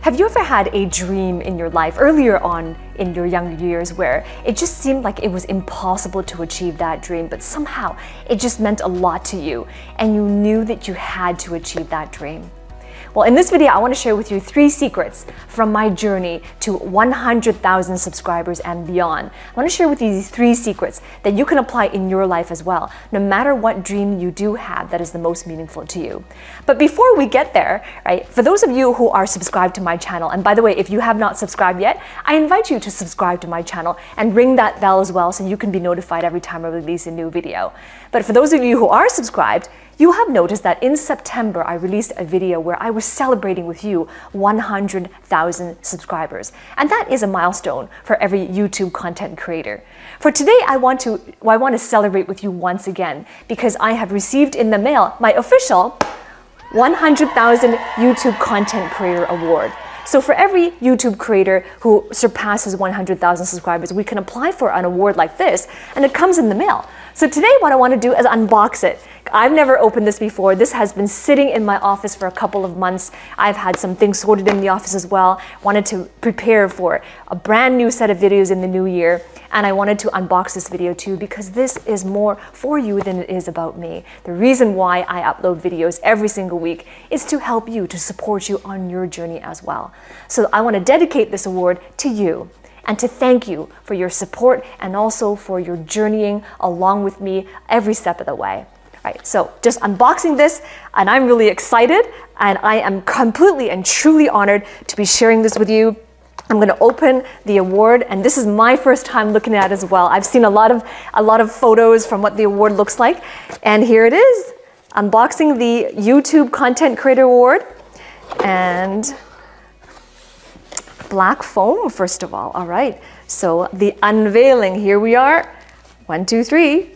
Have you ever had a dream in your life earlier on in your younger years where it just seemed like it was impossible to achieve that dream, but somehow it just meant a lot to you and you knew that you had to achieve that dream? Well, in this video, I want to share with you 3 secrets from my journey to 100,000 subscribers and beyond. I want to share with you these 3 secrets that you can apply in your life as well, no matter what dream you do have that is the most meaningful to you. But before we get there, right, for those of you who are subscribed to my channel, and by the way, if you have not subscribed yet, I invite you to subscribe to my channel and ring that bell as well so you can be notified every time I release a new video. But for those of you who are subscribed, you have noticed that in September, I released a video where I was celebrating with you 100,000 subscribers. And that is a milestone for every YouTube content creator. For today, I want to celebrate with you once again because I have received in the mail my official 100,000 YouTube Content Creator Award. So for every YouTube creator who surpasses 100,000 subscribers, we can apply for an award like this, and it comes in the mail. So today what I want to do is unbox it. I've never opened this before. This has been sitting in my office for a couple of months. I've had some things sorted in the office as well. Wanted to prepare for a brand new set of videos in the new year. And I wanted to unbox this video too because this is more for you than it is about me. The reason why I upload videos every single week is to help you, to support you on your journey as well. So I want to dedicate this award to you and to thank you for your support and also for your journeying along with me every step of the way. Right, so just unboxing this, and I'm really excited, and I am completely and truly honored to be sharing this with you. I'm going to open the award, and this is my first time looking at it as well. I've seen a lot of photos from what the award looks like, and here it is, unboxing the YouTube Content Creator Award, and black foam first of all. All right, so the unveiling, here we are, 1, 2, 3.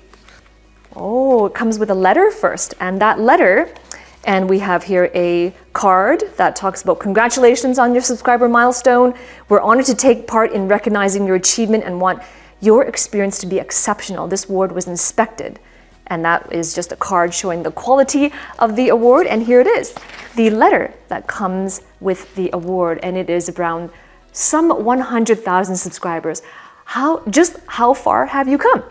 Oh, it comes with a letter first, and that letter, and we have here a card that talks about congratulations on your subscriber milestone. We're honored to take part in recognizing your achievement and want your experience to be exceptional. This award was inspected, and that is just a card showing the quality of the award, and here it is, the letter that comes with the award, and it is around some 100,000 subscribers. How far have you come?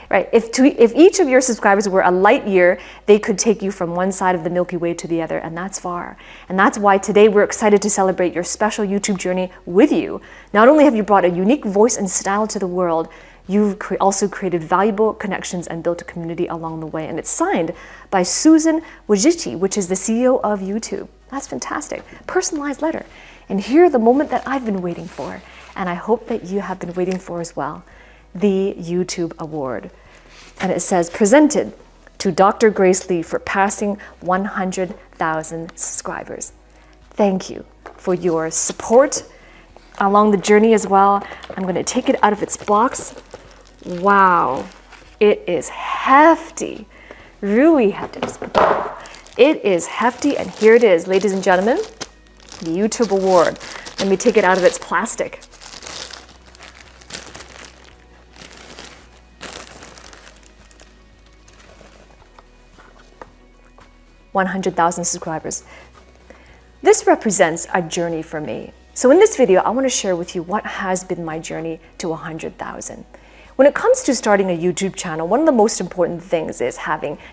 Right, if each of your subscribers were a light year, they could take you from one side of the Milky Way to the other, and that's far. And that's why today we're excited to celebrate your special YouTube journey with you. Not only have you brought a unique voice and style to the world, you've also created valuable connections and built a community along the way. And it's signed by Susan Wojcicki, which is the CEO of YouTube. That's fantastic. Personalized letter. And here, the moment that I've been waiting for, and I hope that you have been waiting for as well, the YouTube Award. And it says, presented to Dr. Grace Lee for passing 100,000 subscribers. Thank you for your support along the journey as well. I'm going to take it out of its box. Wow, it is hefty, really hefty. It is hefty, and here it is, ladies and gentlemen, the YouTube Award. Let me take it out of its plastic. $100,000 subscribers. This represents a journey for me. So in this video, I want to share with you what has been my journey to 100,000. When it comes to starting a YouTube channel, one of the most important things is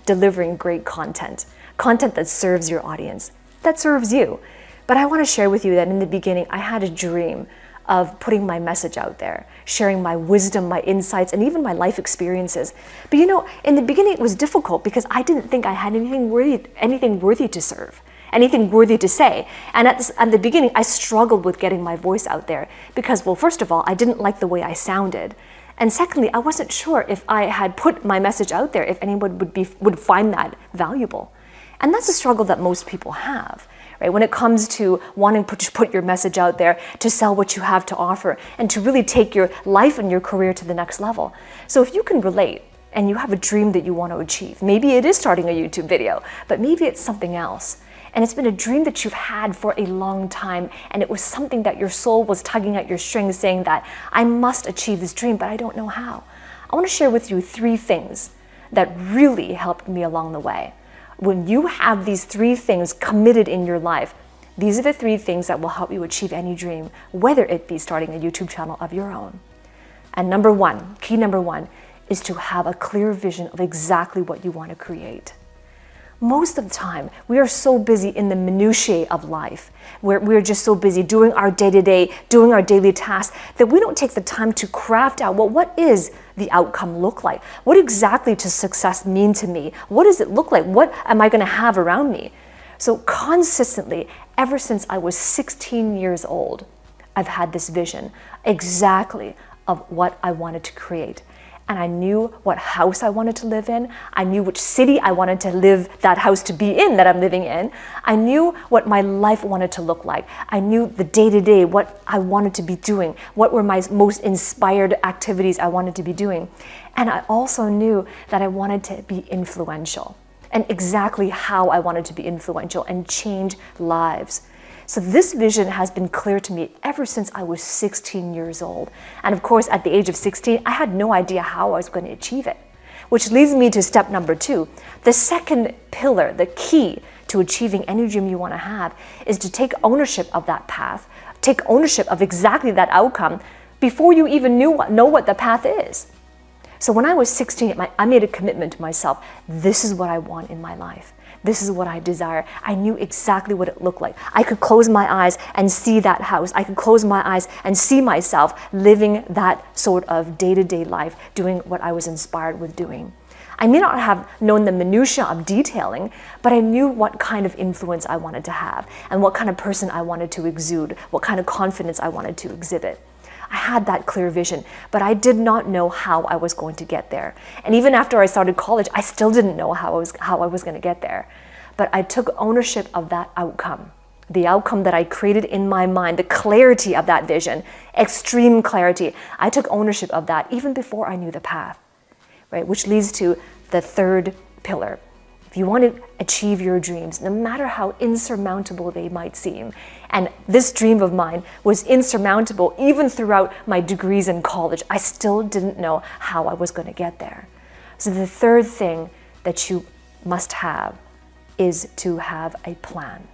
delivering great content that serves your audience, that serves you. But I want to share with you that in the beginning, I had a dream of putting my message out there, sharing my wisdom, my insights, and even my life experiences. But you know, in the beginning it was difficult because I didn't think I had anything worthy to serve, anything worthy to say. And at the beginning, I struggled with getting my voice out there because, well, first of all, I didn't like the way I sounded. And secondly, I wasn't sure if I had put my message out there, if anyone would find that valuable. And that's a struggle that most people have. Right? When it comes to wanting to put your message out there, to sell what you have to offer, and to really take your life and your career to the next level. So if you can relate and you have a dream that you want to achieve, maybe it is starting a YouTube video, but maybe it's something else. And it's been a dream that you've had for a long time, and it was something that your soul was tugging at your strings saying that I must achieve this dream, but I don't know how. I want to share with you 3 things that really helped me along the way. When you have these 3 things committed in your life, These are the 3 things that will help you achieve any dream, whether it be starting a YouTube channel of your own. And key number one, is to have a clear vision of exactly what you want to create. Most of the time, we are so busy in the minutiae of life. We're just so busy doing our day-to-day, doing our daily tasks, that we don't take the time to craft out, well, what is the outcome look like? What exactly does success mean to me? What does it look like? What am I going to have around me? So consistently, ever since I was 16 years old, I've had this vision exactly of what I wanted to create. And I knew what house I wanted to live in. I knew which city I wanted to live that house to be in, that I'm living in. I knew what my life wanted to look like. I knew the day-to-day, what I wanted to be doing, what were my most inspired activities I wanted to be doing. And I also knew that I wanted to be influential, and exactly how I wanted to be influential and change lives. So this vision has been clear to me ever since I was 16 years old. And of course, at the age of 16, I had no idea how I was going to achieve it. Which leads me to step number 2. The second pillar, the key to achieving any dream you want to have, is to take ownership of that path, take ownership of exactly that outcome before you even know what the path is. So when I was 16, I made a commitment to myself. This is what I want in my life. This is what I desire. I knew exactly what it looked like. I could close my eyes and see that house. I could close my eyes and see myself living that sort of day-to-day life, doing what I was inspired with doing. I may not have known the minutiae of detailing, but I knew what kind of influence I wanted to have and what kind of person I wanted to exude, what kind of confidence I wanted to exhibit. I had that clear vision, but I did not know how I was going to get there. And even after I started college, I still didn't know how I was going to get there. But I took ownership of that outcome, the outcome that I created in my mind, the clarity of that vision, extreme clarity. I took ownership of that even before I knew the path, right? Which leads to the third pillar. If you want to achieve your dreams, no matter how insurmountable they might seem, and this dream of mine was insurmountable even throughout my degrees in college, I still didn't know how I was going to get there. So the third thing that you must have is to have a plan.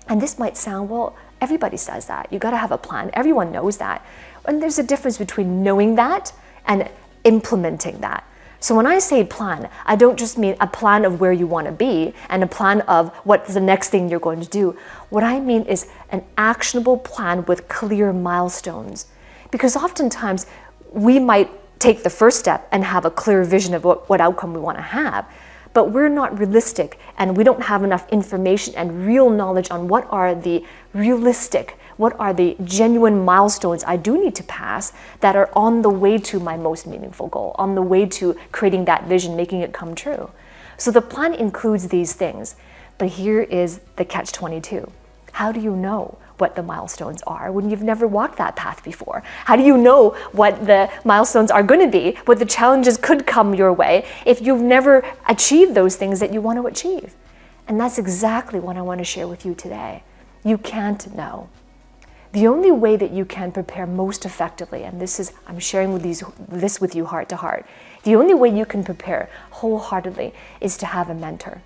And this might sound, well, everybody says that. You got to have a plan. Everyone knows that. And there's a difference between knowing that and implementing that. So when I say plan, I don't just mean a plan of where you want to be and a plan of what's the next thing you're going to do. What I mean is an actionable plan with clear milestones. Because oftentimes we might take the first step and have a clear vision of what outcome we want to have, but we're not realistic and we don't have enough information and real knowledge on what are the realistic, what are the genuine milestones I do need to pass that are on the way to my most meaningful goal, on the way to creating that vision, making it come true. So the plan includes these things, but here is the catch-22. How do you know what the milestones are when you've never walked that path before? How do you know what the milestones are going to be, what the challenges could come your way if you've never achieved those things that you want to achieve? And that's exactly what I want to share with you today. You can't know. The only way that you can prepare most effectively, and I'm sharing this with you heart to heart, the only way you can prepare wholeheartedly is to have a mentor,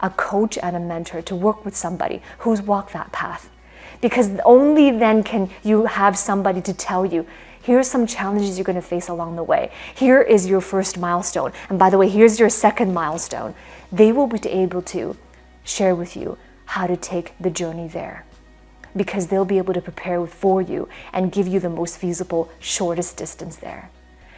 a coach and a mentor, to work with somebody who's walked that path. Because only then can you have somebody to tell you, here's some challenges you're going to face along the way. Here is your first milestone. And by the way, here's your second milestone. They will be able to share with you how to take the journey there, because they'll be able to prepare for you and give you the most feasible, shortest distance there.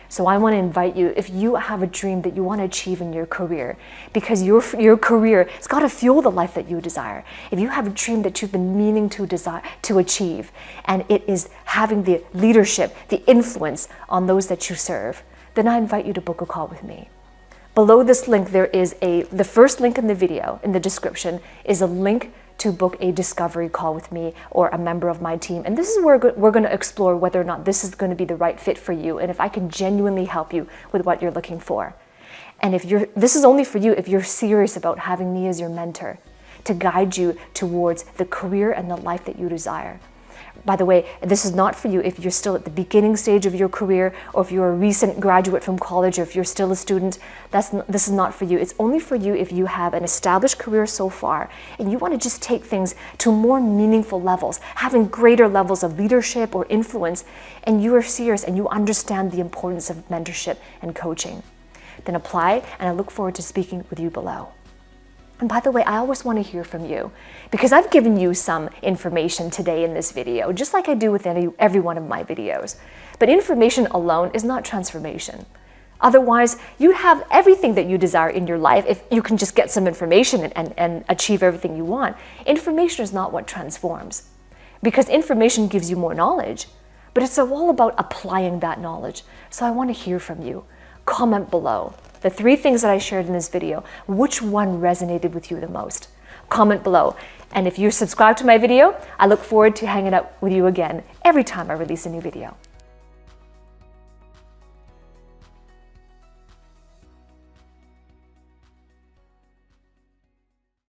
So I want to invite you, if you have a dream that you want to achieve in your career, because your career has got to fuel the life that you desire. If you have a dream that you've been meaning to achieve, and it is having the leadership, the influence on those that you serve, then I invite you to book a call with me. Below this link, there is the first link in the video, in the description, is a link to book a discovery call with me or a member of my team. And this is where we're going to explore whether or not this is going to be the right fit for you, and if I can genuinely help you with what you're looking for. And this is only for you if you're serious about having me as your mentor to guide you towards the career and the life that you desire. By the way, this is not for you if you're still at the beginning stage of your career, or if you're a recent graduate from college, or if you're still a student. This is not for you. It's only for you if you have an established career so far and you want to just take things to more meaningful levels, having greater levels of leadership or influence, and you are serious and you understand the importance of mentorship and coaching. Then apply, and I look forward to speaking with you below. And by the way, I always want to hear from you, because I've given you some information today in this video, just like I do with every one of my videos. But information alone is not transformation. Otherwise, you have everything that you desire in your life if you can just get some information and achieve everything you want. Information is not what transforms, because information gives you more knowledge, but it's all about applying that knowledge. So I want to hear from you. Comment below. The 3 things that I shared in this video, which one resonated with you the most? Comment below. And if you're subscribed to my video, I look forward to hanging out with you again every time I release a new video.